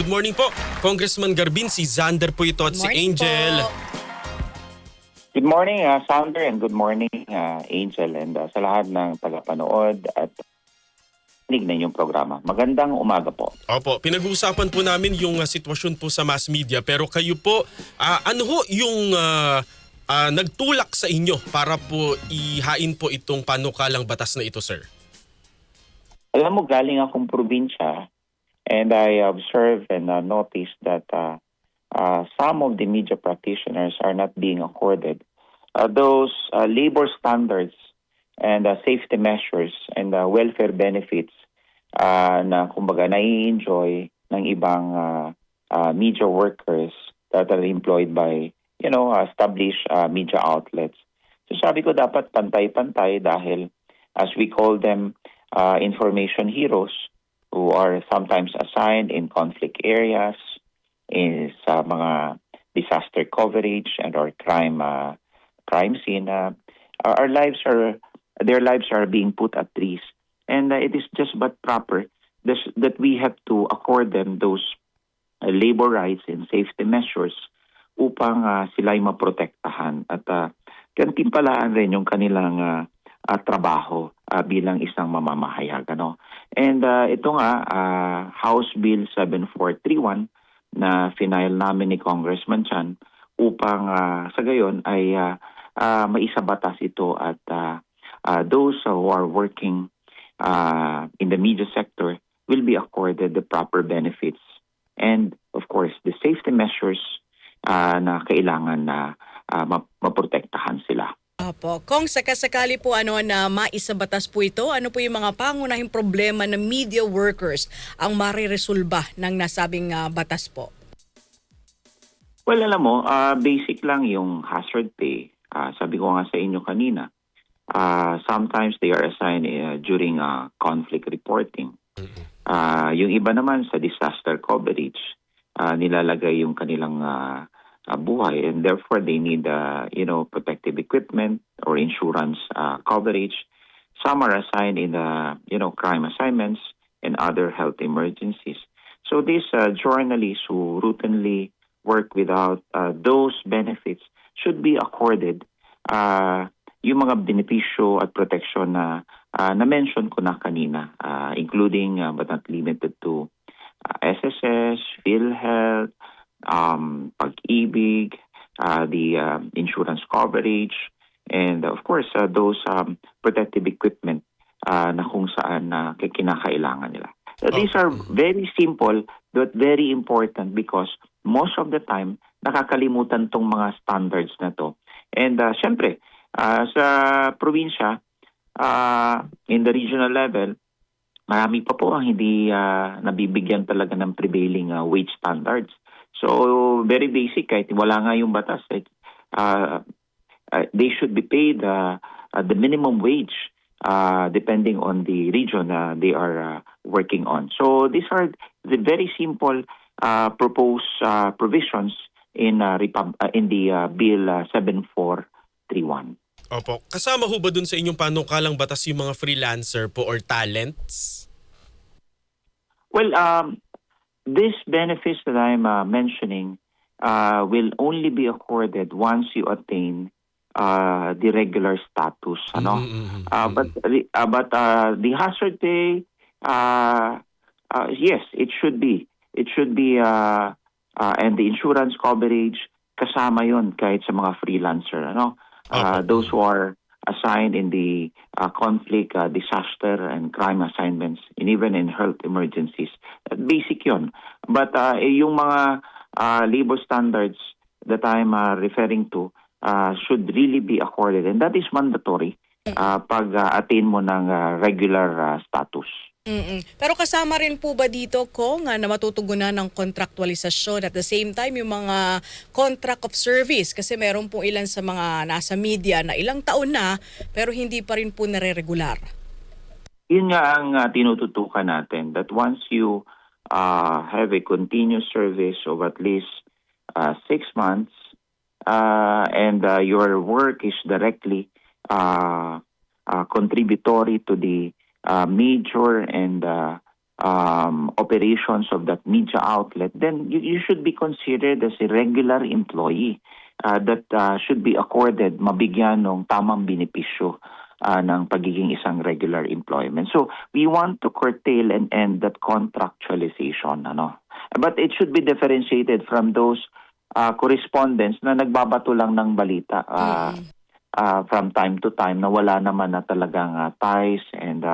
Good morning po, Congressman Garbin. Si Xander po ito at si Morning Angel. po. Good morning, Sander, and good morning, Angel, and sa lahat ng tagapanood at kinig na inyong programa. Magandang umaga po. Opo, pinag-uusapan po namin yung sitwasyon po sa mass media, pero kayo po, ano ho yung nagtulak sa inyo para po ihain po itong panukalang batas na ito, sir? Alam mo, galing akong probinsya, and I observed and noticed that some of the media practitioners are not being accorded those labor standards and safety measures and welfare benefits na kumbaga nai-enjoy ng ibang media workers that are employed by established media outlets. So sabi ko dapat pantay-pantay dahil as we call them information heroes who are sometimes assigned in conflict areas, in sa mga disaster coverage and or crime scene, their lives are being put at risk, and it is just but proper that we have to accord them those labor rights and safety measures upang sila ay maprotektahan at gantimpalaan rin yung kanilang trabaho bilang isang mamamahayag. And ito nga, House Bill 7431 na final namin ni Congressman Chan upang sa gayon ay maisabatas ito at those who are working in the media sector will be accorded the proper benefits and of course the safety measures na kailangan na maprotektahan sila. Opo. Kung sakasakali po na maisabatas po ito, ano po yung mga pangunahing problema ng media workers ang mariresolba ng nasabing batas po? Well, alam mo, basic lang yung hazard pay. Sabi ko nga sa inyo kanina, sometimes they are assigned during conflict reporting. Yung iba naman sa disaster coverage, nilalagay yung kanilang buhay and therefore they need protective equipment or insurance coverage. Some are assigned in crime assignments and other health emergencies. So these journalists who routinely work without those benefits should be accorded yung mga benepisyo at protection na na-mention ko na kanina, including but not limited to SSS, PhilHealth, Pag-ibig, the insurance coverage, and of course those protective equipment na kung saan kinakailangan nila. These are very simple but very important because most of the time nakakalimutan tong mga standards na to. And syempre, sa probinsya, in the regional level, marami pa po ang hindi nabibigyan talaga ng prevailing wage standards. So, very basic, kahit wala nga yung batas, they should be paid the minimum wage depending on the region they are working on. So, these are the very simple proposed provisions in the Bill 7431. Opo. Kasama ho ba dun sa inyong panukalang batas yung mga freelancer po or talents? Well, these benefits that I'm mentioning will only be accorded once you attain the regular status. But the hazard pay, yes, it should be. It should be, and the insurance coverage, kasama yon kahit sa mga freelancer. Those who are assigned in the conflict, disaster, and crime assignments, and even in health emergencies. Basic yon. But yung mga labor standards that I'm referring to should really be accorded. And that is mandatory pag attain mo ng regular status. Pero kasama rin po ba dito na matutugunan ng kontraktualisasyon at the same time yung mga contract of service? Kasi meron po ilan sa mga nasa media na ilang taon na pero hindi pa rin po nare-regular. Yun nga ang tinututukan natin, that once you have a continuous service of at least 6 months and your work is directly contributory to the major and operations of that media outlet, then you should be considered as a regular employee that should be accorded, mabigyan ng tamang benepisyo ng pagiging isang regular employment. So we want to curtail and end that contractualization. But it should be differentiated from those correspondents na nagbabato lang ng balita from time to time na wala naman na talagang ties and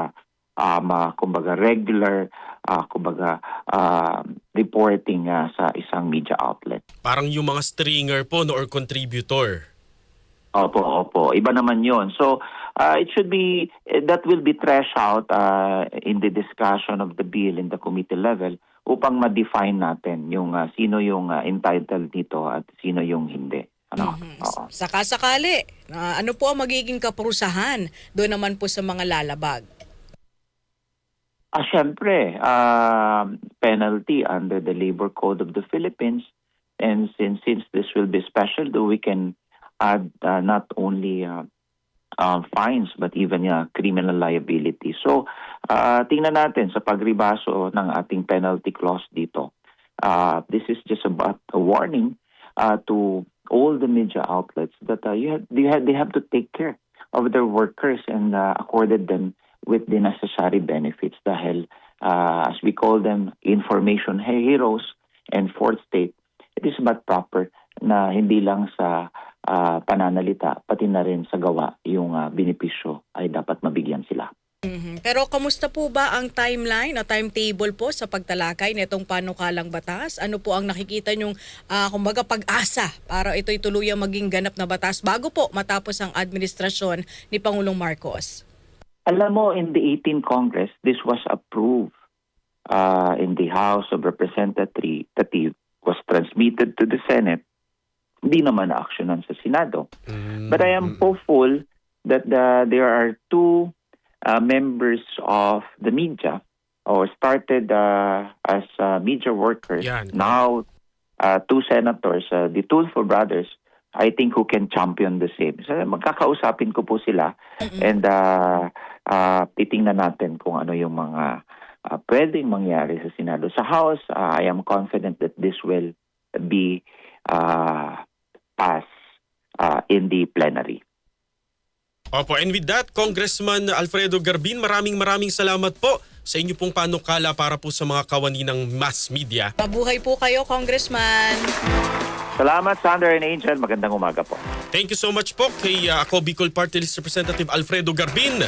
kumbaga regular reporting sa isang media outlet. Parang yung mga stringer po no, or contributor. Opo. Iba naman yon. So, it should be, that will be threshed out in the discussion of the bill in the committee level upang ma-define natin yung sino yung entitled dito at sino yung hindi. Oo. Sakasakali, ano po ang magiging kaparusahan doon naman po sa mga lalabag? Siyempre, penalty under the Labor Code of the Philippines. And since this will be special, though, we can add not only fines but even criminal liability. So, tingnan natin sa pagribaso ng ating penalty clause dito. This is just about a warning to all the media outlets that they have to take care of their workers and accorded them with the necessary benefits dahil as we call them information heroes and fourth state, it is but proper na hindi lang sa pananalita pati na rin sa gawa yung benepisyo ay dapat mabigyan sila. Pero kamusta po ba ang timeline o timetable po sa pagtalakay nitong panukalang batas? Ano po ang nakikita nyong kumbaga pag-asa para ito'y tuluyang maging ganap na batas bago po matapos ang administrasyon ni Pangulong Marcos? Alam mo, in the 18th Congress, this was approved in the House of Representatives, was transmitted to the Senate. Hindi naman na-actionan sa Senado. But I am hopeful that there are two members of the media or started as media workers. Yan. Now, two senators, the Tulfo brothers, I think who can champion the same. So magkakausapin ko po sila and titingnan natin kung ano yung mga pwedeng mangyari sa Senado. Sa House, I am confident that this will be passed in the plenary. Opo, and with that, Congressman Alfredo Garbin, maraming salamat po sa inyo pong panukala para po sa mga kawani ng mass media. Mabuhay po kayo, Congressman! Salamat, Sandra and Angel. Magandang umaga po. Thank you so much po kay ako Bicol Party List Representative Alfredo Garbin.